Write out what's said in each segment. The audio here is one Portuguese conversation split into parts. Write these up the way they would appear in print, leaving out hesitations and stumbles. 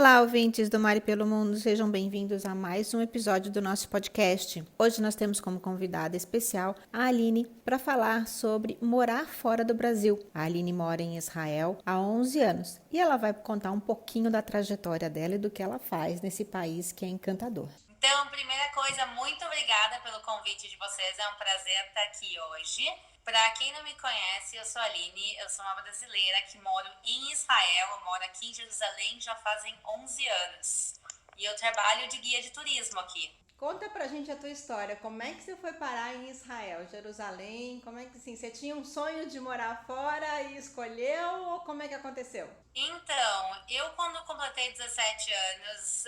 Olá, ouvintes do Mari pelo Mundo, sejam bem-vindos a mais um episódio do nosso podcast. Hoje nós temos como convidada especial a Aline para falar sobre morar fora do Brasil. A Aline mora em Israel há 11 anos e ela vai contar um pouquinho da trajetória dela e do que ela faz nesse país que é encantador. Então, primeira coisa, muito obrigada pelo convite de vocês, é um prazer estar aqui hoje. Para quem não me conhece, eu sou a Aline, eu sou uma brasileira que moro em Israel, eu moro aqui em Jerusalém já fazem 11 anos. E eu trabalho de guia de turismo aqui. Conta pra gente a tua história, como é que você foi parar em Israel, Jerusalém, como é que assim, você tinha um sonho de morar fora e escolheu ou como é que aconteceu? Então, eu quando completei 17 anos,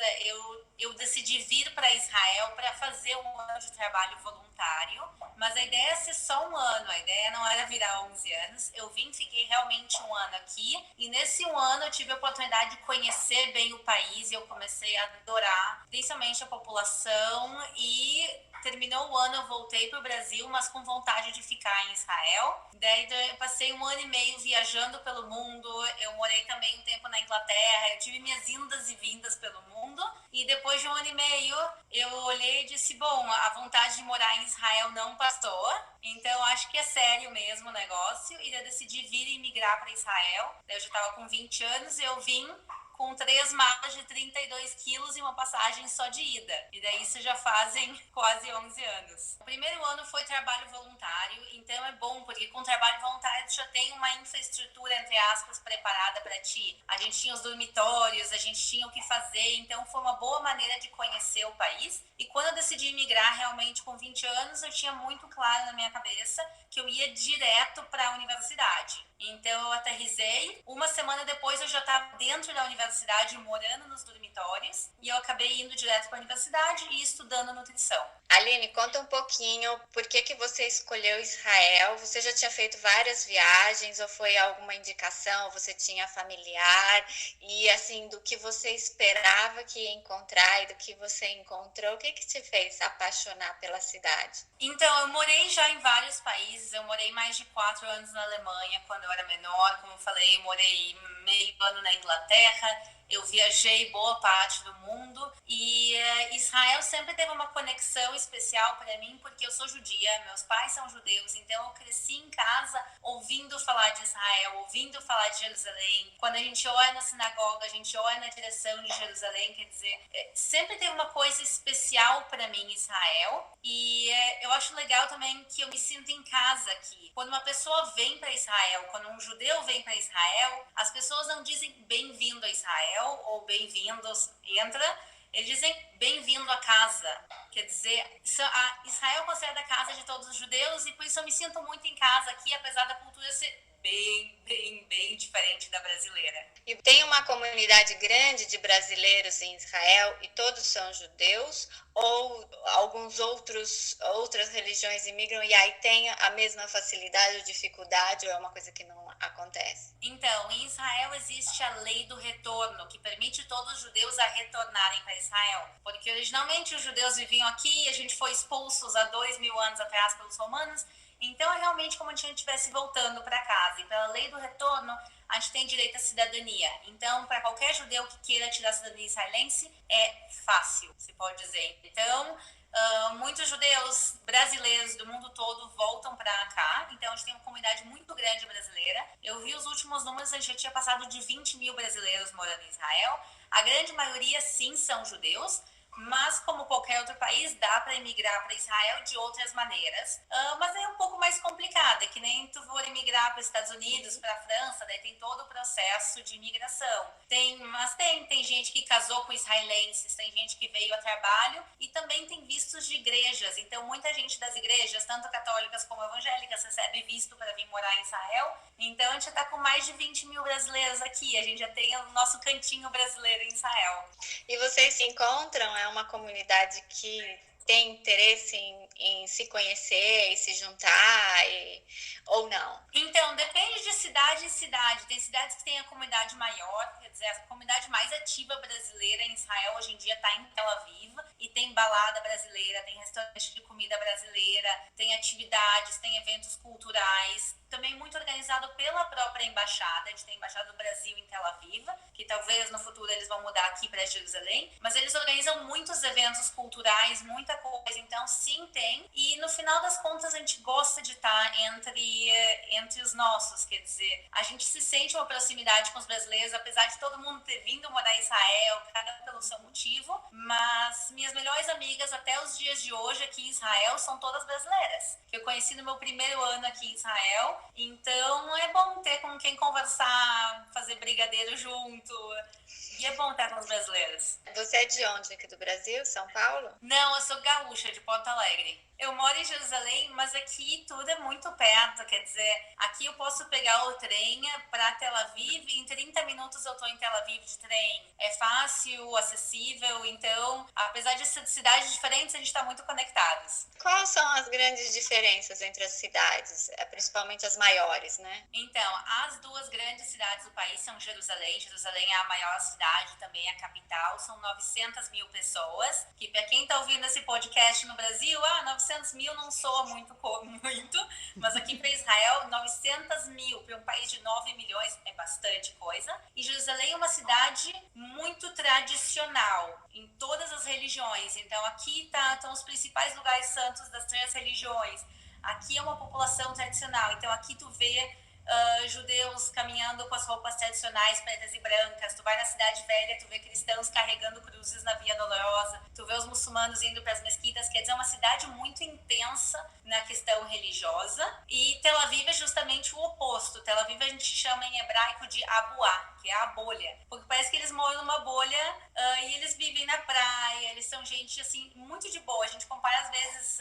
eu decidi vir para Israel para fazer um ano de trabalho voluntário, mas a ideia é ser só um ano, a ideia não era virar 11 anos. Eu vim, fiquei realmente um ano aqui e nesse um ano eu tive a oportunidade de conhecer bem o país e eu comecei a adorar, principalmente a população e terminou o ano, eu voltei para o Brasil, mas com vontade de ficar em Israel. Daí eu passei um ano e meio viajando pelo mundo, eu morei também um tempo na Inglaterra, eu tive minhas indas e vindas pelo mundo. E depois de um ano e meio, eu olhei e disse, bom, a vontade de morar em Israel não passou, então acho que é sério mesmo o negócio. E eu decidi vir e migrar para Israel. Eu já estava com 20 anos e eu vim com 3 malas de 32 quilos e uma passagem só de ida. E daí isso já fazem quase 11 anos. O primeiro ano foi trabalho voluntário, então é bom, porque com trabalho voluntário tu já tem uma infraestrutura, entre aspas, preparada para ti. A gente tinha os dormitórios, a gente tinha o que fazer, então foi uma boa maneira de conhecer o país. E quando eu decidi migrar realmente com 20 anos, eu tinha muito claro na minha cabeça que eu ia direto para a universidade. Então eu aterrisei, uma semana depois eu já estava dentro da universidade, morando nos dormitórios, e eu acabei indo direto para a universidade e estudando nutrição. Aline, conta um pouquinho por que você escolheu Israel. Você já tinha feito várias viagens ou foi alguma indicação? Ou você tinha familiar? E assim, do que você esperava que ia encontrar e do que você encontrou, o que te fez apaixonar pela cidade? Então, eu morei já em vários países. Eu morei mais de 4 anos na Alemanha quando eu era menor. Como eu falei, eu morei meio ano na Inglaterra. Eu viajei boa parte do mundo e Israel sempre teve uma conexão especial para mim porque eu sou judia, meus pais são judeus, então eu cresci em casa ouvindo falar de Israel, ouvindo falar de Jerusalém. Quando a gente olha na sinagoga, a gente olha na direção de Jerusalém, quer dizer, sempre teve uma coisa especial para mim em Israel e eu acho legal também que eu me sinto em casa aqui. Quando uma pessoa vem para Israel, quando um judeu vem para Israel, as pessoas não dizem bem-vindo a Israel ou bem-vindos, entra, eles dizem bem-vindo a casa. Quer dizer, Israel é considerada a casa de todos os judeus e por isso eu me sinto muito em casa aqui, apesar da cultura ser bem diferente da brasileira. E tem uma comunidade grande de brasileiros em Israel e todos são judeus ou outras religiões imigram e aí tem a mesma facilidade ou dificuldade ou é uma coisa que não acontece? Então, em Israel existe a lei do retorno, que permite todos os judeus a retornarem para Israel. Porque originalmente os judeus viviam aqui e a gente foi expulsos há 2000 anos atrás pelos romanos. Então é realmente como se a gente estivesse voltando para casa. E pela lei do retorno, a gente tem direito à cidadania. Então, para qualquer judeu que queira tirar a cidadania israelense, é fácil, se pode dizer. Então, muitos judeus brasileiros do mundo todo voltam para cá. Então, a gente tem uma comunidade muito grande brasileira. Eu vi os últimos números, a gente já tinha passado de 20 mil brasileiros morando em Israel. A grande maioria, sim, são judeus. Mas, como qualquer outro país, dá para emigrar para Israel de outras maneiras. Mas é um pouco mais complicado, é que nem tu for emigrar para os Estados Unidos, para a França, daí tem todo o processo de imigração. Tem gente que casou com israelenses, tem gente que veio a trabalho e também tem vistos de igrejas. Então, muita gente das igrejas, tanto católicas como evangélicas, recebe visto para vir morar em Israel. Então, a gente está com mais de 20 mil brasileiros aqui. A gente já tem o nosso cantinho brasileiro em Israel. E vocês se encontram? É uma comunidade que tem interesse em se conhecer e se juntar ou não? Então, depende de cidade em cidade. Tem cidades que têm a comunidade maior, quer dizer, a comunidade mais ativa brasileira em Israel hoje em dia está em Tel Aviv e tem balada brasileira, tem restaurante de comida brasileira, tem atividades, tem eventos culturais. também muito organizado pela própria embaixada. A gente tem a Embaixada do Brasil em Tel Aviv, que talvez no futuro eles vão mudar aqui para Jerusalém, mas eles organizam muitos eventos culturais, muita coisa, então sim tem. E no final das contas a gente gosta de estar entre os nossos, quer dizer, a gente se sente uma proximidade com os brasileiros, apesar de todo mundo ter vindo morar em Israel, cada um pelo seu motivo, mas minhas melhores amigas até os dias de hoje aqui em Israel são todas brasileiras, que eu conheci no meu primeiro ano aqui em Israel, então é bom ter com quem conversar, fazer brigadeiro junto, e é bom estar com os brasileiros. Você é de onde? Aqui do Brasil? São Paulo? Não, eu sou gaúcha, de Porto Alegre. Eu moro em Jerusalém, mas aqui tudo é muito perto, quer dizer, aqui eu posso pegar o trem para Tel Aviv e em 30 minutos eu estou em Tel Aviv de trem. É fácil, acessível, então, apesar de ser cidades diferentes, a gente está muito conectados. Quais são as grandes diferenças entre as cidades, principalmente as maiores, né? Então, as duas grandes cidades do país são Jerusalém. Jerusalém é a maior cidade, também a capital, são 900 mil pessoas, que para quem está ouvindo esse podcast no Brasil, 900 mil não soa muito, mas aqui para Israel, 900 mil para um país de 9 milhões é bastante coisa. E Jerusalém é uma cidade muito tradicional em todas as religiões. Então aqui estão os principais lugares santos das 3 religiões. Aqui é uma população tradicional. Então aqui tu vê judeus caminhando com as roupas tradicionais pretas e brancas, tu vai na Cidade Velha, tu vê cristãos carregando cruzes na Via Dolorosa, tu vê os muçulmanos indo para as mesquitas, quer dizer, é uma cidade muito intensa na questão religiosa. E Tel Aviv é justamente o oposto. Tel Aviv a gente chama em hebraico de Abuá, que é a bolha, porque parece que eles moram numa bolha e eles vivem na praia, eles são gente assim muito de boa. A gente compara às vezes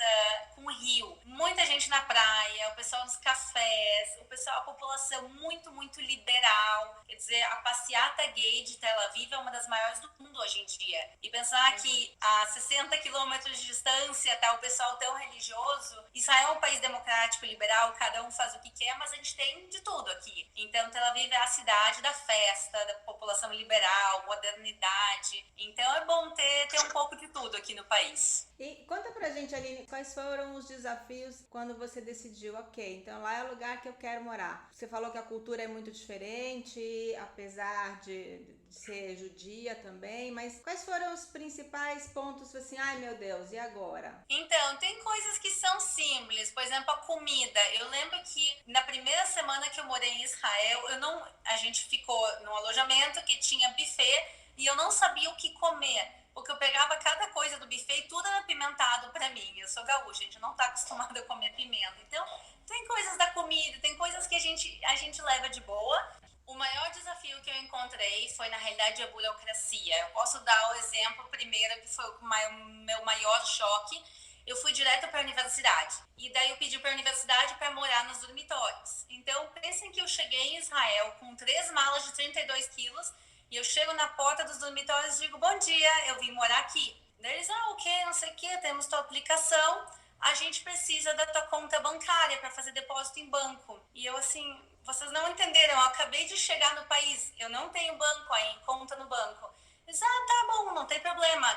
com o Rio, muita gente na praia, o pessoal nos cafés, o pessoal, a população muito, muito liberal. Quer dizer, a passeata gay de Tel Aviv é uma das maiores do mundo hoje em dia. E pensar que a 60 quilômetros de distância tá o pessoal tão religioso. Israel é um país democrático, liberal, cada um faz o que quer, mas a gente tem de tudo aqui. Então Tel Aviv é a cidade da festa, da população liberal, modernidade. Então é bom ter um pouco de tudo aqui no país. E conta pra gente, Aline, quais foram os desafios quando você decidiu, ok, então lá é o lugar que eu quero morar. Você falou que a cultura é muito diferente, apesar de ser judia também, mas quais foram os principais pontos, assim, ai meu Deus, e agora? Então, tem coisas que são simples, por exemplo, a comida. Eu lembro que na primeira semana que eu morei em Israel, a gente ficou num alojamento que tinha buffet e eu não sabia o que comer. Porque eu pegava cada coisa do buffet e tudo era apimentado pra mim. Eu sou gaúcha, a gente não tá acostumado a comer pimenta. Então, tem coisas da comida, tem coisas que a gente leva de boa. O maior desafio que eu encontrei foi, na realidade, a burocracia. Eu posso dar o exemplo primeiro, que foi o meu maior choque. Eu fui direto para a universidade. E daí eu pedi para a universidade para morar nos dormitórios. Então, pensem que eu cheguei em Israel com 3 malas de 32 quilos. E eu chego na porta dos dormitórios e digo, bom dia, eu vim morar aqui. Daí eles, ok, não sei o que, temos tua aplicação, a gente precisa da tua conta bancária para fazer depósito em banco. E eu assim, vocês não entenderam, eu acabei de chegar no país, eu não tenho banco aí, conta no banco. Eles, tá bom, não tem problema,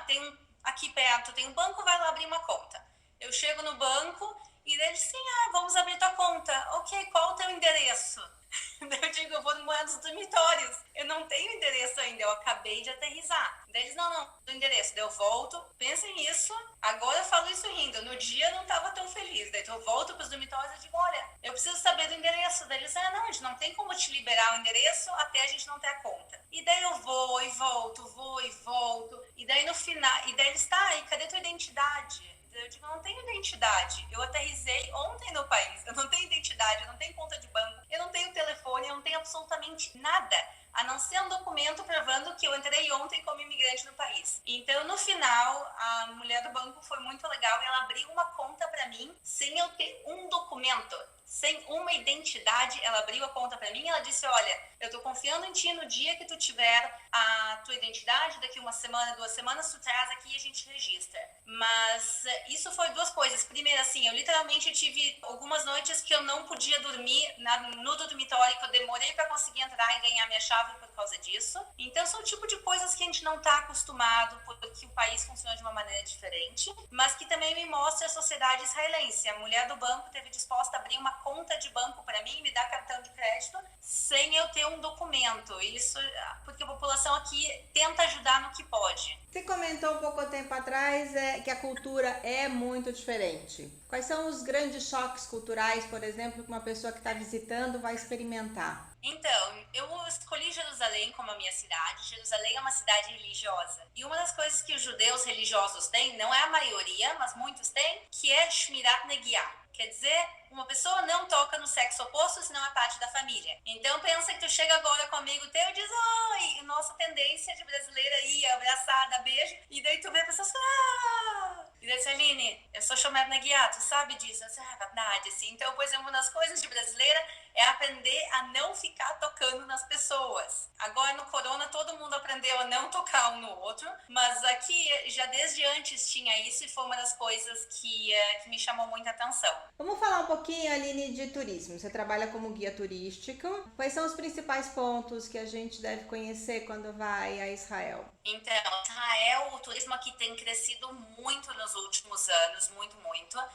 aqui perto tem um banco, vai lá abrir uma conta. Eu chego no banco e eles, sim, vamos abrir tua conta. Ok, qual o teu endereço? Eu digo, eu vou morar nos dormitórios. Eu não tenho endereço ainda, eu acabei de aterrissar. Daí eles, não, do endereço. Daí eu volto, pensem nisso. Agora eu falo isso rindo. No dia eu não estava tão feliz. Daí eu volto para os dormitórios e digo, olha, eu preciso saber do endereço. Daí eles, não, a gente não tem como te liberar o endereço até a gente não ter a conta. E daí eu vou e volto. E daí no final, e daí eles, e cadê tua identidade? Eu digo, eu não tenho identidade. Eu aterrissei ontem no país. Eu não tenho identidade, eu não tenho conta de banco, eu não tenho telefone, eu não tenho absolutamente nada, a não ser um documento provando que eu entrei ontem como imigrante no país. Então, no final, a mulher do banco foi muito legal e ela abriu uma conta para mim sem eu ter um documento, sem uma identidade. Ela abriu a conta para mim e ela disse, olha, eu tô confiando em ti, no dia que tu tiver a tua identidade, daqui 1 semana, 2 semanas, tu traz aqui e a gente registra. Mas isso foi 2 coisas. Primeiro, assim, eu literalmente tive algumas noites que eu não podia dormir no dormitório, que eu demorei para conseguir entrar e ganhar minha chave por causa disso. Então, são o tipo de coisas que a gente não tá acostumado, porque o país funciona de uma maneira diferente, mas que também me mostra a sociedade israelense. A mulher do banco teve disposta a abrir uma conta de banco para mim, me dá cartão de crédito, sem eu ter um documento. Isso porque a população aqui tenta ajudar no que pode. Você comentou um pouco tempo atrás que a cultura é muito diferente. Quais são os grandes choques culturais, por exemplo, que uma pessoa que está visitando vai experimentar? Então, eu escolhi Jerusalém como a minha cidade. Jerusalém é uma cidade religiosa. E uma das coisas que os judeus religiosos têm, não é a maioria, mas muitos têm, que é Shmirat Negiah. Quer dizer, uma pessoa não toca no sexo oposto, senão é parte da família. Então pensa que tu chega agora com um amigo teu e diz, oi, e nossa tendência de brasileira ir abraçada, beijo, e daí tu vê a pessoa assim, e daí diz, Aline, eu sou Shomer Negiah, tu sabe disso? Eu disse, verdade, assim. Então, por exemplo, uma das coisas de brasileira é aprender a não ficar tocando nas pessoas. Agora no corona todo mundo aprendeu a não tocar um no outro, mas aqui já desde antes tinha isso e foi uma das coisas que me chamou muita atenção. Vamos falar um pouquinho, Aline, de turismo. Você trabalha como guia turístico. Quais são os principais pontos que a gente deve conhecer quando vai a Israel? Então, Israel, o turismo aqui tem crescido muito nos últimos anos, muito.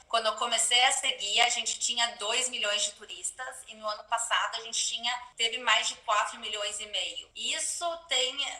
Quando eu comecei a ser guia, a gente tinha 2 milhões de turistas e no ano passado a gente teve mais de 4 milhões e meio.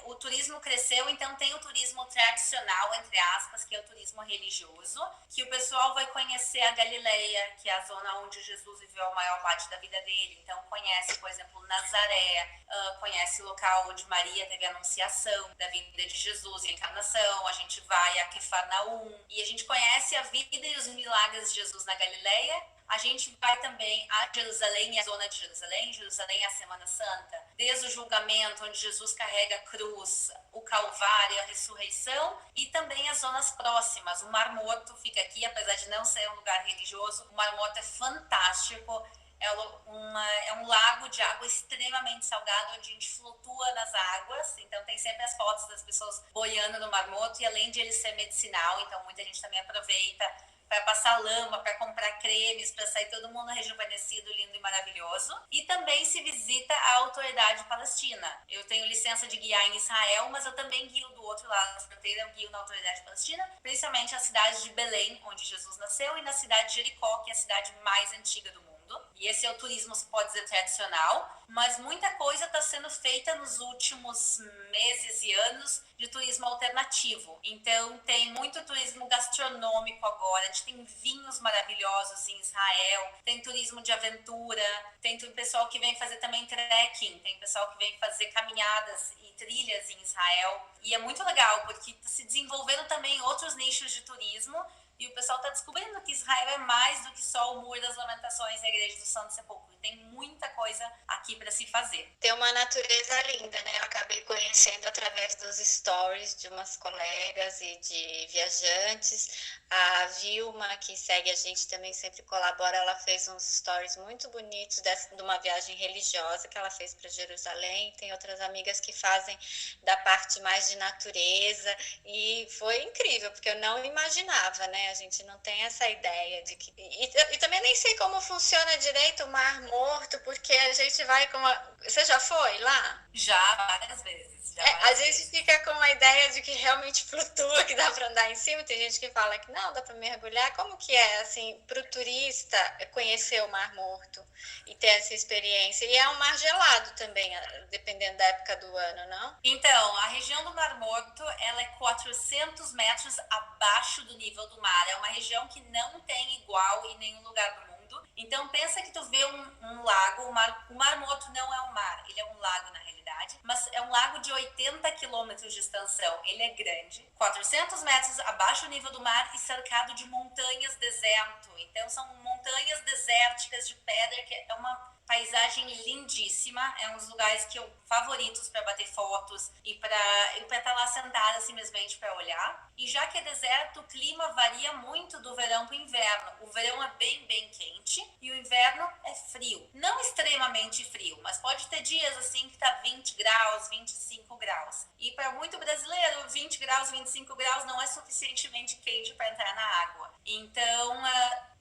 O turismo cresceu, então tem o turismo tradicional, entre aspas, que é o turismo religioso, que o pessoal vai conhecer a Galileia, que é a zona onde Jesus viveu a maior parte da vida dele. Então conhece, por exemplo, Nazaré, conhece o local onde Maria teve a anunciação da vida de Jesus, a encarnação. A gente vai a Quefarnaum e a gente conhece a vida e os milagres de Jesus na Galileia. A gente vai também a Jerusalém e a zona de Jerusalém. Jerusalém é a Semana Santa. Desde o julgamento, onde Jesus carrega a cruz, o Calvário, a ressurreição, e também as zonas próximas. O Mar Morto fica aqui, apesar de não ser um lugar religioso. O Mar Morto é fantástico. É um lago de água extremamente salgado, onde a gente flutua nas águas. Então tem sempre as fotos das pessoas boiando no Mar Morto. E além de ele ser medicinal, então muita gente também aproveita para passar lama, para comprar cremes, para sair todo mundo rejuvenescido, lindo e maravilhoso. E também se visita a autoridade palestina. Eu tenho licença de guiar em Israel, mas eu também guio do outro lado da fronteira, eu guio na autoridade palestina, principalmente a cidade de Belém, onde Jesus nasceu, e na cidade de Jericó, que é a cidade mais antiga do mundo. E esse é o turismo, se pode dizer, tradicional, mas muita coisa está sendo feita nos últimos meses e anos de turismo alternativo. Então tem muito turismo gastronômico agora, a gente tem vinhos maravilhosos em Israel, tem turismo de aventura, tem pessoal que vem fazer também trekking, tem pessoal que vem fazer caminhadas e trilhas em Israel. E é muito legal, porque se desenvolveram também outros nichos de turismo. E o pessoal está descobrindo que Israel é mais do que só o Muro das Lamentações e a Igreja do Santo Sepulcro. Tem muita coisa aqui para se fazer. Tem uma natureza linda, né? Eu acabei conhecendo através dos stories de umas colegas e de viajantes. A Vilma, que segue a gente também, sempre colabora, ela fez uns stories muito bonitos de uma viagem religiosa que ela fez para Jerusalém. Tem outras amigas que fazem da parte mais de natureza. E foi incrível, porque eu não imaginava, né? A gente não tem essa ideia de que... E também nem sei como funciona direito o Mar Morto, porque a gente vai com uma... Você já foi lá? Já, várias vezes. A gente fica com uma ideia de que realmente flutua, que dá para andar em cima. Tem gente que fala que não, dá para mergulhar. Como que é, assim, para o turista conhecer o Mar Morto e ter essa experiência? E é um mar gelado também, dependendo da época do ano, não? Então, a região do Mar Morto, ela é 400 metros abaixo do nível do mar. É uma região que não tem igual em nenhum lugar do mundo. Então, pensa que tu vê um lago. O Mar Morto não é um mar, ele é um lago na realidade, mas é um lago de 80 quilômetros de extensão. Ele é grande, 400 metros abaixo do nível do mar e cercado de montanhas deserto. Então, são montanhas desérticas de pedra, que é uma paisagem lindíssima. É um dos lugares favoritos para bater fotos e para estar lá sentada simplesmente para olhar. E já que é deserto, o clima varia muito do verão para o inverno. O verão é bem quente e o inverno é frio. Não extremamente frio, mas pode ter dias assim que tá 20 graus, 25 graus. E para muito brasileiro, 20 graus, 25 graus não é suficientemente quente para entrar na água. Então,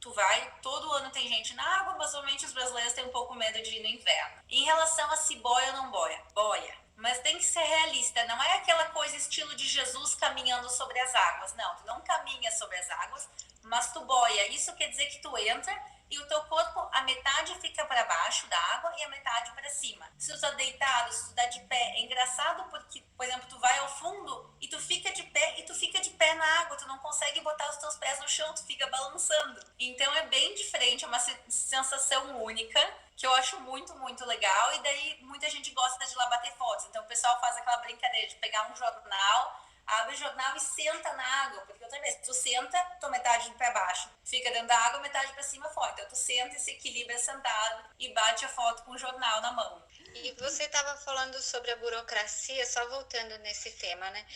tu vai, todo ano tem gente na água, mas somente os brasileiros têm um pouco medo de ir no inverno. Em relação a se boia ou não boia, boia. Mas tem que ser realista, não é aquela coisa estilo de Jesus caminhando sobre as águas. Não, tu não caminha sobre as águas, mas tu boia. Isso quer dizer que tu entra e o teu corpo, a metade fica para baixo da água e a metade para cima. Se tu tá deitado, se tu tá de pé, é engraçado porque, por exemplo, tu vai ao fundo e tu fica de pé e tu fica de pé na água, tu não consegue botar os teus pés no chão, tu fica balançando. Então é bem diferente, é uma sensação única que eu acho muito, muito legal, e daí muita gente gosta de ir lá bater fotos. Então o pessoal faz aquela brincadeira de pegar um jornal, abre o jornal e senta na água, porque outra vez, tu senta, tua metade para baixo, fica dentro da água, metade para cima fora. Então tu senta e se equilibra sentado e bate a foto com o jornal na mão. E você estava falando sobre a burocracia, só voltando nesse tema, né?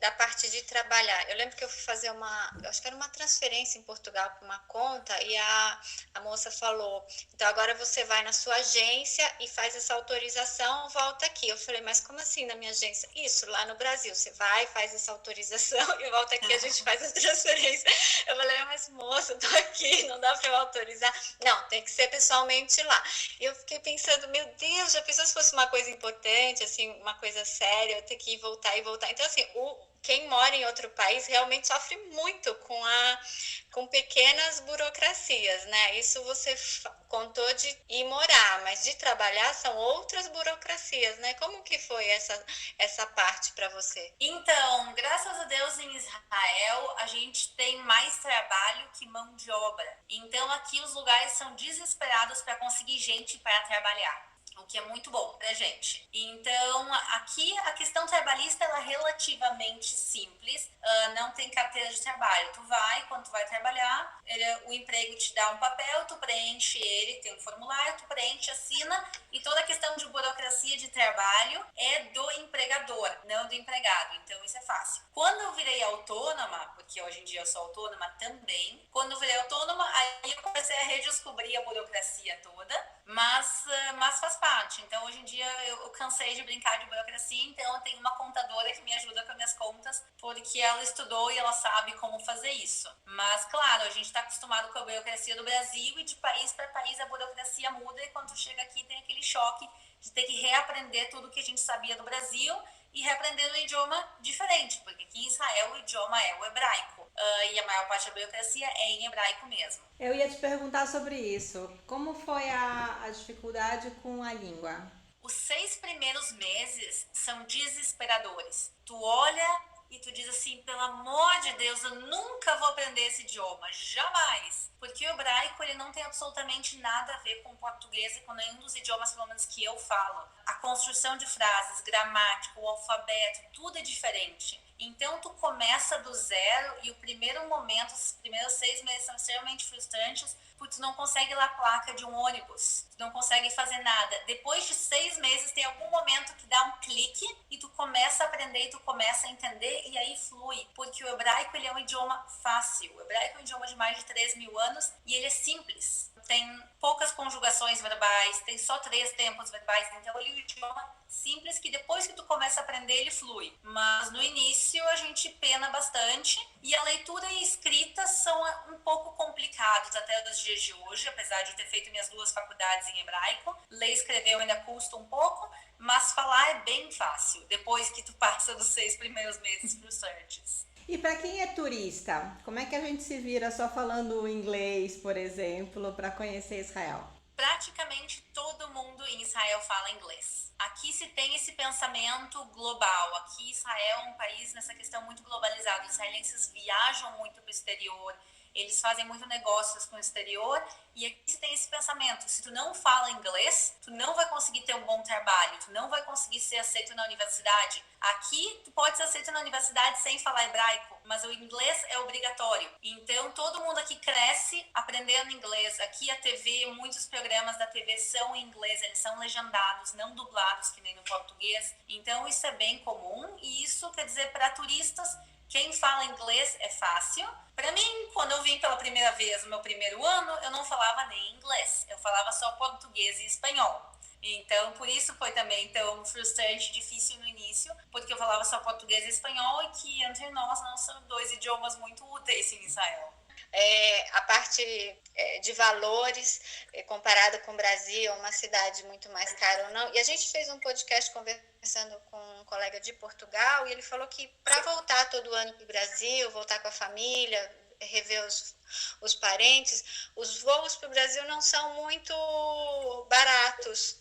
Da parte de trabalhar. Eu lembro que eu fui fazer eu acho que era uma transferência em Portugal para uma conta, e a moça falou, então agora você vai na sua agência e faz essa autorização, volta aqui. Eu falei, mas como assim na minha agência? Isso, lá no Brasil, você vai, faz essa autorização e volta aqui, a gente faz a transferência. Eu falei, mas moça, eu tô aqui, não dá para eu autorizar? Não, tem que ser pessoalmente lá. E eu fiquei pensando, meu Deus, já pensou se fosse uma coisa importante, assim, uma coisa séria, eu ter que ir voltar e voltar. Então, assim, quem mora em outro país realmente sofre muito com pequenas burocracias, né? Isso você contou de ir morar, mas de trabalhar são outras burocracias, né? Como que foi essa parte para você? Então, graças a Deus, em Israel, a gente tem mais trabalho que mão de obra. Então, aqui os lugares são desesperados para conseguir gente para trabalhar, o que é muito bom pra gente. Então, aqui a questão trabalhista ela é relativamente simples, não tem carteira de trabalho. Tu vai, quando tu vai trabalhar, o emprego te dá um papel, tu preenche ele, tem um formulário, tu preenche, assina, e toda a questão de burocracia de trabalho é do empregador, não do empregado. Então, isso é fácil. Quando eu virei autônoma, porque hoje em dia eu sou autônoma também, quando eu virei autônoma, aí eu comecei a redescobrir a burocracia toda, mas faz parte. Então, hoje em dia, eu cansei de brincar de burocracia, então eu tenho uma contadora que me ajuda com as minhas contas, porque ela estudou e ela sabe como fazer isso. Mas, claro, a gente está acostumado com a burocracia do Brasil, e de país para país a burocracia muda, e quando chega aqui tem aquele choque de ter que reaprender tudo que a gente sabia do Brasil e reaprender um idioma diferente, porque aqui em Israel o idioma é o hebraico, e a maior parte da burocracia é em hebraico mesmo. Eu ia te perguntar sobre isso. Como foi a dificuldade com a língua? Os 6 primeiros meses são desesperadores. Tu olha e tu diz assim, pelo amor de Deus, eu nunca vou aprender esse idioma, jamais. Porque o hebraico ele não tem absolutamente nada a ver com o português e com nenhum dos idiomas, pelo menos que eu falo. A construção de frases, gramática, o alfabeto, tudo é diferente. Então, tu começa do zero, e o primeiro momento, os primeiros 6 meses são extremamente frustrantes, porque tu não consegue ler a placa de um ônibus, tu não consegue fazer nada. Depois de 6 meses, tem algum momento que dá um clique e tu começa a aprender e tu começa a entender, e aí flui. Porque o hebraico ele é um idioma fácil. O hebraico é um idioma de mais de 3.000 anos e ele é simples. Tem poucas conjugações verbais, tem só 3 tempos verbais, então ele é um idioma simples que depois que tu começa a aprender ele flui. Mas no início a gente pena bastante, e a leitura e a escrita são um pouco complicados até nos dias de hoje, apesar de eu ter feito minhas 2 faculdades em hebraico. Ler e escrever ainda custa um pouco, mas falar é bem fácil, depois que tu passa dos 6 primeiros meses frustrantes. E para quem é turista, como é que a gente se vira só falando inglês, por exemplo, para conhecer Israel? Praticamente todo mundo em Israel fala inglês. Aqui se tem esse pensamento global. Aqui Israel é um país nessa questão muito globalizado. Os israelenses viajam muito para o exterior, eles fazem muito negócios com o exterior, e aqui se tem esse pensamento, se tu não fala inglês, tu não vai conseguir ter um bom trabalho, tu não vai conseguir ser aceito na universidade. Aqui, tu pode ser aceito na universidade sem falar hebraico, mas o inglês é obrigatório. Então, todo mundo aqui cresce aprendendo inglês. Aqui a TV, muitos programas da TV são em inglês, eles são legendados, não dublados, que nem no português. Então, isso é bem comum, e isso quer dizer, para turistas, quem fala inglês é fácil. Para mim, quando eu vim pela primeira vez no meu primeiro ano, eu não falava nem inglês. Eu falava só português e espanhol. Então, por isso foi também tão frustrante, difícil no início, porque eu falava só português e espanhol, e que entre nós não são 2 idiomas muito úteis em Israel. A parte de valores, comparada com o Brasil, uma cidade muito mais cara ou não. E a gente fez um podcast conversando com um colega de Portugal, e ele falou que para voltar todo ano para o Brasil, voltar com a família, rever os parentes, os voos para o Brasil não são muito baratos,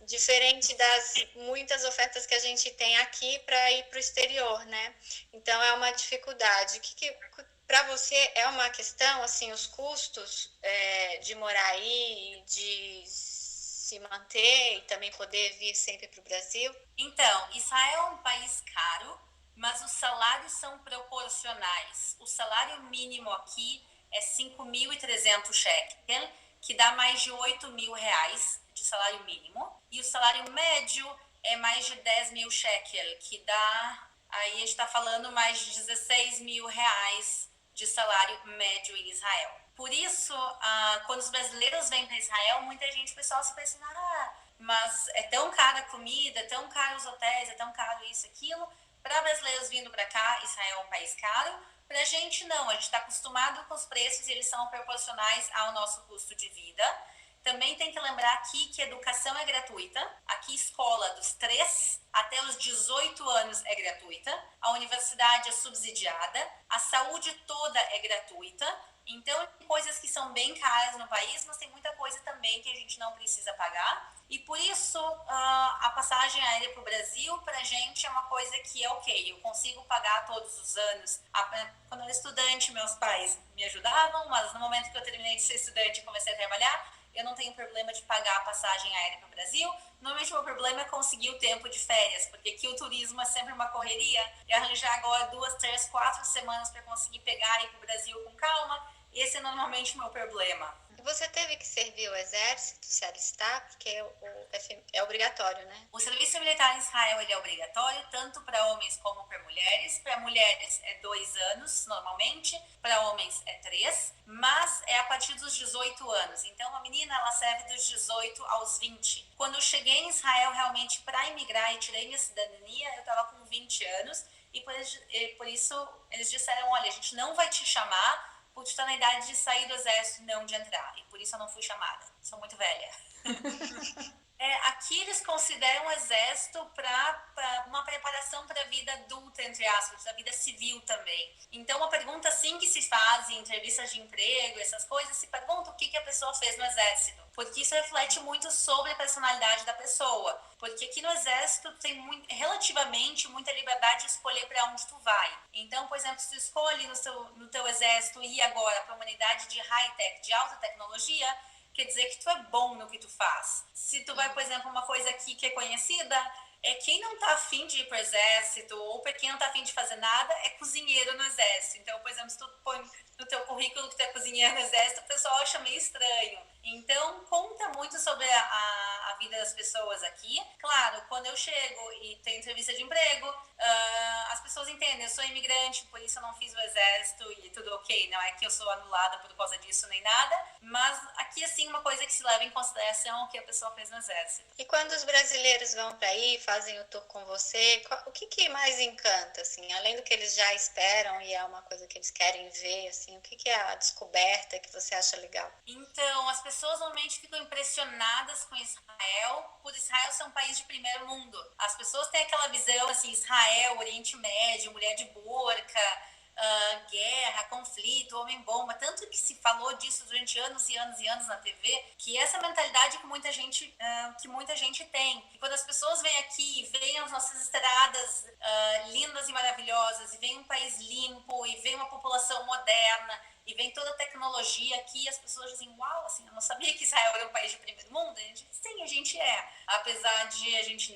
diferente das muitas ofertas que a gente tem aqui para ir para o exterior, né? Então é uma dificuldade. Para você é uma questão, assim, os custos de morar aí, de se manter e também poder vir sempre para o Brasil? Então, Israel é um país caro, mas os salários são proporcionais. O salário mínimo aqui é 5.300 shekel, que dá mais de 8 mil reais de salário mínimo. E o salário médio é mais de 10 mil shekel, que dá, aí a gente está falando mais de 16 mil reais de salário médio em Israel. Por isso, quando os brasileiros vêm para Israel, muita gente, o pessoal se pensa, mas é tão cara a comida, é tão caro os hotéis, é tão caro isso, aquilo. Para brasileiros vindo para cá, Israel é um país caro. Para a gente, não. A gente está acostumado com os preços e eles são proporcionais ao nosso custo de vida. Também tem que lembrar aqui que a educação é gratuita. Aqui, escola dos 3 até os 18 anos é gratuita. A universidade é subsidiada. A saúde toda é gratuita. Então, tem coisas que são bem caras no país, mas tem muita coisa também que a gente não precisa pagar. E por isso, a passagem aérea para o Brasil, para a gente, é uma coisa que é ok. Eu consigo pagar todos os anos. Quando eu era estudante, meus pais me ajudavam, mas no momento que eu terminei de ser estudante e comecei a trabalhar, eu não tenho problema de pagar a passagem aérea para o Brasil. Normalmente o meu problema é conseguir o tempo de férias, porque aqui o turismo é sempre uma correria. E arranjar agora 2, 3, 4 semanas para conseguir pegar e ir para o Brasil com calma, esse é normalmente o meu problema. Você teve que servir o exército, se alistar, porque é obrigatório, né? O serviço militar em Israel ele é obrigatório, tanto para homens como para mulheres. Para mulheres é 2 anos, normalmente. Para homens é 3, mas é a partir dos 18 anos. Então, a menina, ela serve dos 18 aos 20. Quando eu cheguei em Israel, realmente, para emigrar e tirei minha cidadania, eu estava com 20 anos. E por isso, eles disseram, olha, a gente não vai te chamar por estar na idade de sair do exército e não de entrar. E por isso eu não fui chamada. Sou muito velha. Aqui eles consideram o exército para uma preparação para a vida adulta, entre aspas, a vida civil também. Então, uma pergunta assim que se faz em entrevistas de emprego, essas coisas, se pergunta o que a pessoa fez no exército. Porque isso reflete muito sobre a personalidade da pessoa. Porque aqui no exército tem relativamente muita liberdade de escolher para onde tu vai. Então, por exemplo, se tu escolhe no teu exército ir agora para uma unidade de high-tech, de alta tecnologia, quer dizer que tu é bom no que tu faz. Se tu vai, por exemplo, uma coisa aqui que é conhecida, quem não tá afim de ir pro exército, ou para quem não tá afim de fazer nada, é cozinheiro no exército. Então, por exemplo, se tu põe no teu currículo que tu é cozinheiro no exército, o pessoal acha meio estranho. Então, conta muito sobre a vida das pessoas aqui. Claro, quando eu chego e tenho entrevista de emprego, as pessoas entendem, eu sou imigrante, por isso eu não fiz o exército e tudo ok. Não é que eu sou anulada por causa disso nem nada, mas aqui, assim, uma coisa que se leva em consideração é o que a pessoa fez no exército. E quando os brasileiros vão para aí, fazem o tour com você, o que mais encanta, assim? Além do que eles já esperam e é uma coisa que eles querem ver, assim, o que é a descoberta que você acha legal? Então, as pessoas normalmente ficam impressionadas com Israel, por Israel ser um país de primeiro mundo. As pessoas têm aquela visão, assim, Israel, Oriente Médio, mulher de burca, guerra, conflito, homem-bomba, tanto que se falou disso durante anos e anos e anos na TV, que essa mentalidade que muita gente tem. E quando as pessoas vêm aqui e veem as nossas estradas lindas e maravilhosas, e veem um país limpo, e veem uma população moderna, e vem toda a tecnologia aqui, e as pessoas dizem, uau, assim, eu não sabia que Israel era um país de primeiro mundo. Sim, a gente é. Apesar de a gente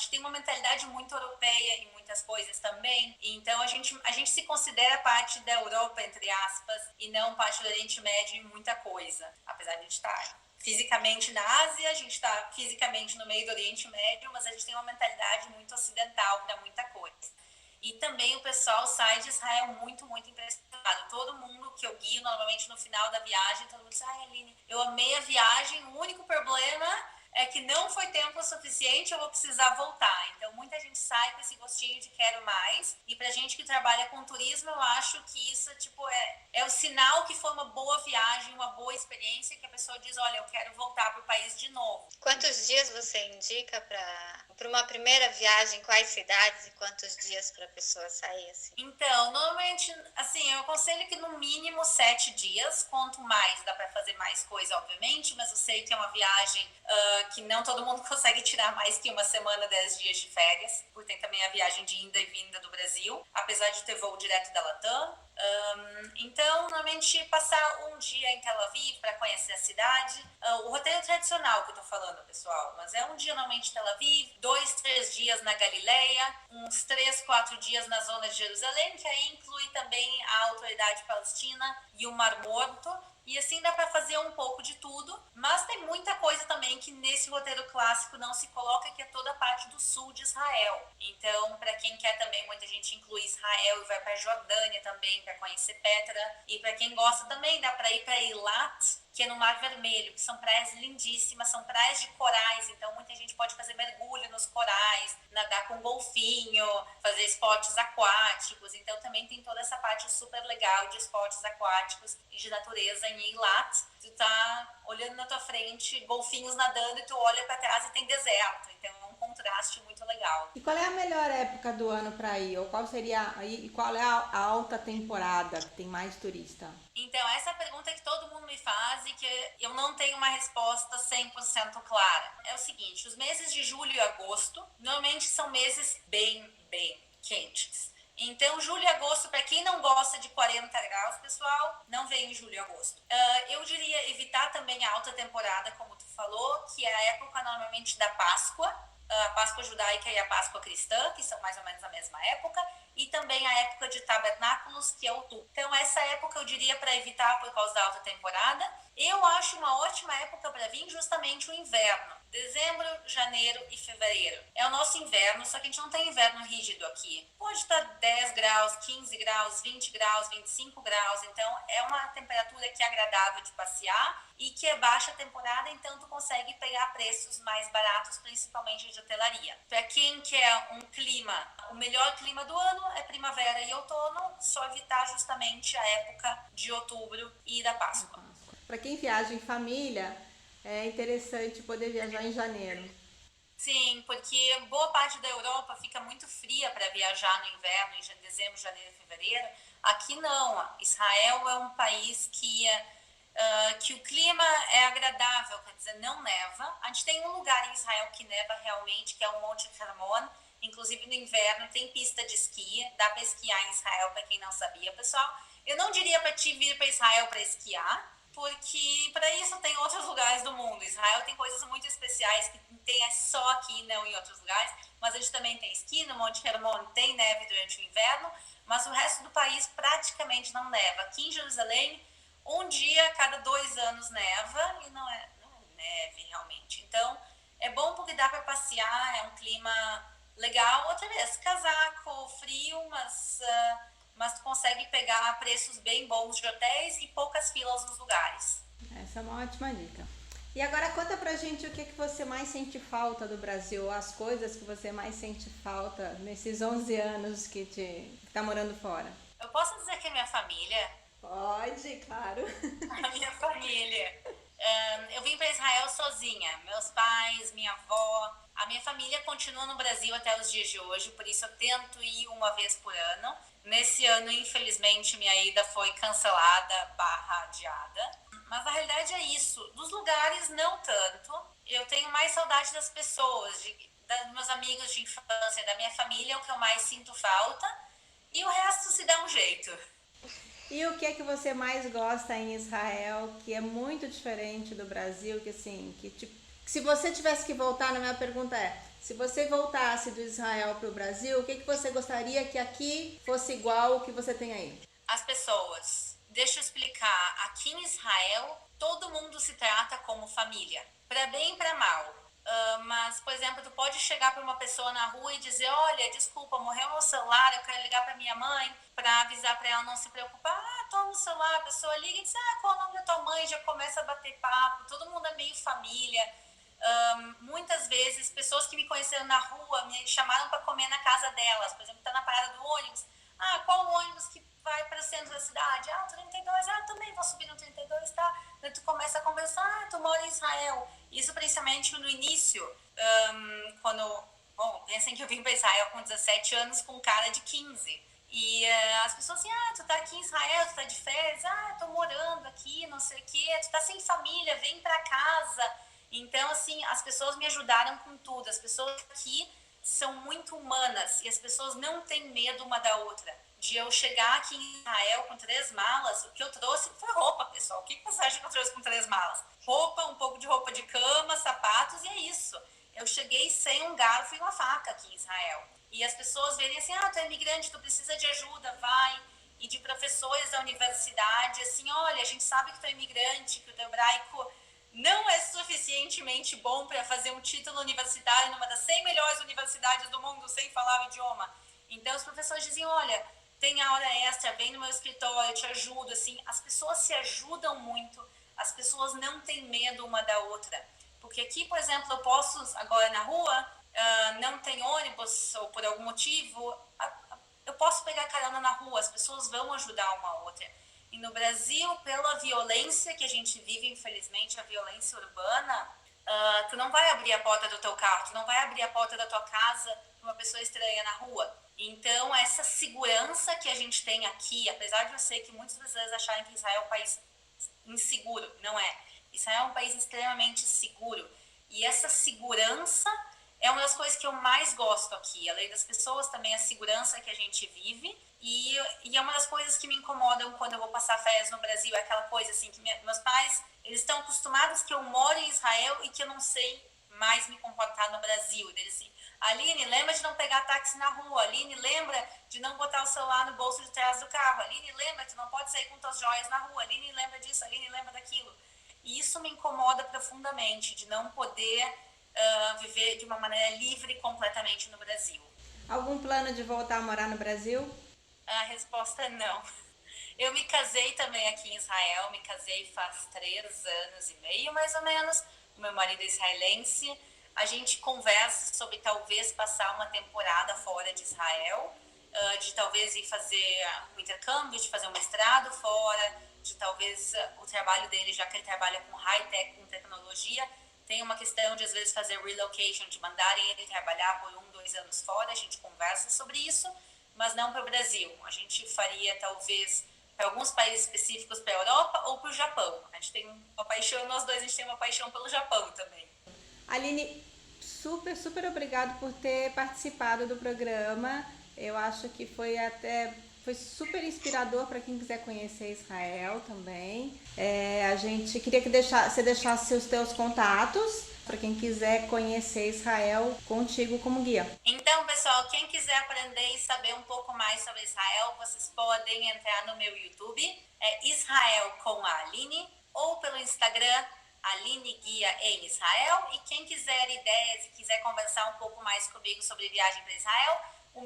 tem uma mentalidade muito europeia em muitas coisas também. Então a gente se considera parte da Europa, entre aspas, e não parte do Oriente Médio em muita coisa. Apesar de a gente estar fisicamente na Ásia, a gente está fisicamente no meio do Oriente Médio, mas a gente tem uma mentalidade muito ocidental para muita coisa. E também o pessoal sai de Israel muito, muito impressionado. Todo mundo que eu guio, normalmente no final da viagem, todo mundo diz, ai, Aline, eu amei a viagem, o único problema é que não foi tempo suficiente, eu vou precisar voltar. Então, muita gente sai com esse gostinho de quero mais. E pra gente que trabalha com turismo, eu acho que isso, tipo, é o sinal que foi uma boa viagem, uma boa experiência, que a pessoa diz, olha, eu quero voltar pro país de novo. Quantos dias você indica para uma primeira viagem? Quais cidades e quantos dias para a pessoa sair assim? Então, normalmente, assim, eu aconselho que no mínimo 7 dias. Quanto mais, dá para fazer mais coisa, obviamente, mas eu sei que é uma viagem que não todo mundo consegue tirar mais que uma semana, 10 dias de férias, porque tem também a viagem de ida e vinda do Brasil, apesar de ter voo direto da Latam. Então, normalmente passar um dia em Tel Aviv para conhecer a cidade. O roteiro tradicional que eu tô falando, pessoal, mas é um dia normalmente em Tel Aviv, 2, 3 dias na Galileia, uns 3, 4 dias na zona de Jerusalém, que aí inclui também a Autoridade Palestina e o Mar Morto. E assim dá para fazer um pouco de tudo, mas tem muita coisa também que nesse roteiro clássico não se coloca, que é toda a parte do sul de Israel. Então, para quem quer também, muita gente inclui Israel e vai para Jordânia também para conhecer Petra. E para quem gosta também, dá para ir para Eilat, que é no Mar Vermelho, que são praias lindíssimas, são praias de corais, então muita gente pode fazer mergulho nos corais, nadar com golfinho, fazer esportes aquáticos, então também tem toda essa parte super legal de esportes aquáticos e de natureza em Eilat. Tu tá olhando na tua frente, golfinhos nadando, e tu olha para trás e tem deserto, então é um contraste muito legal. E qual é a melhor época do ano para ir? Ou qual é a alta temporada que tem mais turista? Então, essa é a pergunta que todo mundo me faz e que eu não tenho uma resposta 100% clara. É o seguinte, os meses de julho e agosto normalmente são meses bem quentes. Então, julho e agosto, para quem não gosta de 40 graus, pessoal, não vem em julho e agosto. Eu diria evitar também a alta temporada, como tu falou, que é a época normalmente da Páscoa, a Páscoa judaica e a Páscoa cristã, que são mais ou menos a mesma época, e também a época de tabernáculos, que é outubro. Então, essa época eu diria para evitar por causa da alta temporada. Eu acho uma ótima época para vir justamente o inverno. Dezembro, janeiro e fevereiro. É o nosso inverno, só que a gente não tem inverno rígido aqui. Pode estar 10 graus, 15 graus, 20 graus, 25 graus. Então, é uma temperatura que é agradável de passear e que é baixa temporada, então tu consegue pegar preços mais baratos, principalmente de hotelaria. Para quem quer um clima, o melhor clima do ano é primavera e outono, só evitar justamente a época de outubro e da Páscoa. Para quem viaja em família, é interessante poder viajar em janeiro. Sim, porque boa parte da Europa fica muito fria para viajar no inverno, em dezembro, janeiro e fevereiro. Aqui não. Israel é um país que o clima é agradável, quer dizer, não neva. A gente tem um lugar em Israel que neva realmente, que é o Monte Hermon. Inclusive no inverno tem pista de esqui, dá para esquiar em Israel, para quem não sabia, pessoal. Eu não diria para ti vir para Israel para esquiar, porque para isso tem outros lugares do mundo. Israel tem coisas muito especiais que tem só aqui, não em outros lugares, mas a gente também tem esqui, no Monte Hermon tem neve durante o inverno, mas o resto do país praticamente não neva. Aqui em Jerusalém, um dia a cada 2 anos neva e não é neve realmente. Então, é bom porque dá para passear, é um clima legal. Outra vez, casaco, frio, mas tu consegue pegar preços bem bons de hotéis e poucas filas nos lugares. Essa é uma ótima dica. E agora conta pra gente o que você mais sente falta do Brasil, as coisas que você mais sente falta nesses 11 anos que tá morando fora. Eu posso dizer que a minha família... Pode, claro. A minha família. Eu vim para Israel sozinha. Meus pais, minha avó. A minha família continua no Brasil até os dias de hoje, por isso eu tento ir uma vez por ano. Nesse ano, infelizmente, minha ida foi cancelada, /adiada. Mas a realidade é isso. Dos lugares, não tanto. Eu tenho mais saudade das pessoas, dos meus amigos de infância, da minha família, é o que eu mais sinto falta. E o resto se dá um jeito. E o que é que você mais gosta em Israel, que é muito diferente do Brasil, que assim, que se você tivesse que voltar, na minha pergunta é, se você voltasse do Israel para o Brasil, o que você gostaria que aqui fosse igual ao que você tem aí? As pessoas. Deixa eu explicar. Aqui em Israel, todo mundo se trata como família, para bem e para mal. Mas, por exemplo, tu pode chegar para uma pessoa na rua e dizer, olha, desculpa, morreu meu celular, eu quero ligar para minha mãe para avisar para ela não se preocupar. Toma o celular, a pessoa liga e diz, qual é o nome da tua mãe? Já começa a bater papo, todo mundo é meio família. Muitas vezes, pessoas que me conheceram na rua me chamaram para comer na casa delas. Por exemplo, tá na parada do ônibus. Qual o ônibus que vai para o centro da cidade? O 32. Também vou subir no 32, tá? Daí tu começa a conversar, tu mora em Israel. Isso principalmente no início, pensem que eu vim para Israel com 17 anos com cara de 15. E as pessoas assim, tu tá aqui em Israel, tu tá de férias, tô morando aqui, não sei o quê, tu tá sem família, vem pra casa. Então, assim, as pessoas me ajudaram com tudo. As pessoas aqui são muito humanas e as pessoas não têm medo uma da outra. De eu chegar aqui em Israel com 3 malas, o que eu trouxe foi roupa, pessoal. O que você acha que eu trouxe com 3 malas? Roupa, um pouco de roupa de cama, sapatos e é isso. Eu cheguei sem um garfo e uma faca aqui em Israel. E as pessoas verem assim, tu é imigrante, tu precisa de ajuda, vai. E de professores da universidade, assim, olha, a gente sabe que tu é imigrante, que o teu hebraico não é suficientemente bom para fazer um título universitário numa das 100 melhores universidades do mundo sem falar o idioma. Então, os professores diziam, olha, tem a hora extra, vem no meu escritório, eu te ajudo, assim. As pessoas se ajudam muito, as pessoas não têm medo uma da outra. Porque aqui, por exemplo, eu posso, agora na rua, não tem ônibus, ou por algum motivo, eu posso pegar carona na rua, as pessoas vão ajudar uma a outra. E no Brasil, pela violência que a gente vive, infelizmente, a violência urbana, tu não vai abrir a porta do teu carro, tu não vai abrir a porta da tua casa para uma pessoa estranha na rua. Então, essa segurança que a gente tem aqui, apesar de eu sei que muitos brasileiros acharem que Israel é um país inseguro, não é. Israel é um país extremamente seguro. E essa segurança é uma das coisas que eu mais gosto aqui. Além das pessoas, também a segurança que a gente vive. E é uma das coisas que me incomodam quando eu vou passar férias no Brasil. É aquela coisa assim, que meus pais, eles estão acostumados que eu moro em Israel e que eu não sei mais me comportar no Brasil. Eles assim, Aline, lembra de não pegar táxi na rua. Aline, lembra de não botar o celular no bolso de trás do carro. Aline, lembra, tu não pode sair com tuas joias na rua. Aline, lembra disso. Aline, lembra daquilo. E isso me incomoda profundamente, de não poder viver de uma maneira livre completamente no Brasil. Algum plano de voltar a morar no Brasil? A resposta é não. Eu me casei também aqui em Israel, me casei faz 3 anos e meio, mais ou menos. O meu marido é israelense. A gente conversa sobre talvez passar uma temporada fora de Israel, de talvez ir fazer um intercâmbio, de fazer um mestrado fora, de talvez o trabalho dele, já que ele trabalha com high-tech, com tecnologia, tem uma questão de às vezes fazer relocation, de mandarem ele trabalhar por 1-2 anos fora. A gente conversa sobre isso, mas não para o Brasil. A gente faria talvez para alguns países específicos, para a Europa ou para o Japão. A gente tem uma paixão, nós dois, a gente tem uma paixão pelo Japão também. Aline, super obrigado por ter participado do programa. Eu acho que foi super inspirador para quem quiser conhecer Israel também. A gente queria que você deixasse os teus contatos para quem quiser conhecer Israel contigo como guia. Então, pessoal, quem quiser aprender e saber um pouco mais sobre Israel, vocês podem entrar no meu YouTube, Israel com a Aline, ou pelo Instagram, Aline Guia em Israel. E quem quiser ideias e quiser conversar um pouco mais comigo sobre viagem para Israel, o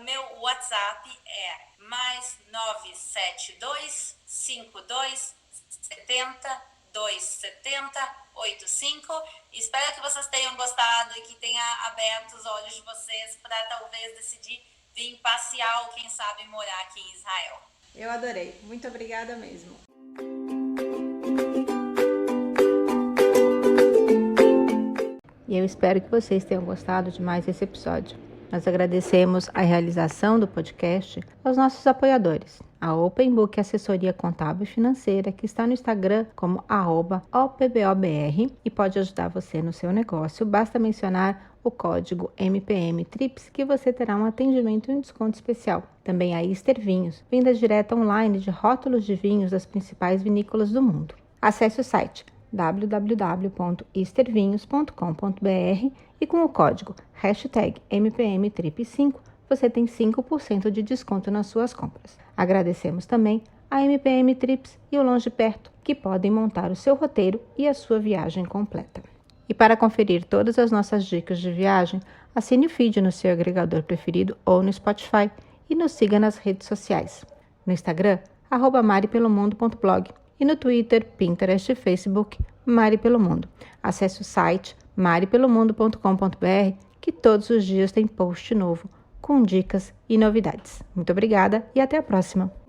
meu WhatsApp é +972 52 70 270 85. Espero que vocês tenham gostado e que tenha aberto os olhos de vocês para talvez decidir vir passear ou quem sabe morar aqui em Israel. Eu adorei. Muito obrigada mesmo. E eu espero que vocês tenham gostado de mais esse episódio. Nós agradecemos a realização do podcast aos nossos apoiadores, a Open Book Assessoria Contábil e Financeira, que está no Instagram como @opbobr e pode ajudar você no seu negócio. Basta mencionar o código MPMTRIPS que você terá um atendimento e um desconto especial. Também a Easter Vinhos, venda direta online de rótulos de vinhos das principais vinícolas do mundo. Acesse o site www.eastervinhos.com.br e com o código #MPMTRIP5 você tem 5% de desconto nas suas compras. Agradecemos também a MPM Trips e o Longe Perto, que podem montar o seu roteiro e a sua viagem completa. E para conferir todas as nossas dicas de viagem, assine o feed no seu agregador preferido ou no Spotify e nos siga nas redes sociais. No Instagram, @maripelomundo.blog e no Twitter, Pinterest e Facebook, Mari Pelo Mundo. Acesse o site maripelomundo.com.br, que todos os dias tem post novo com dicas e novidades. Muito obrigada e até a próxima!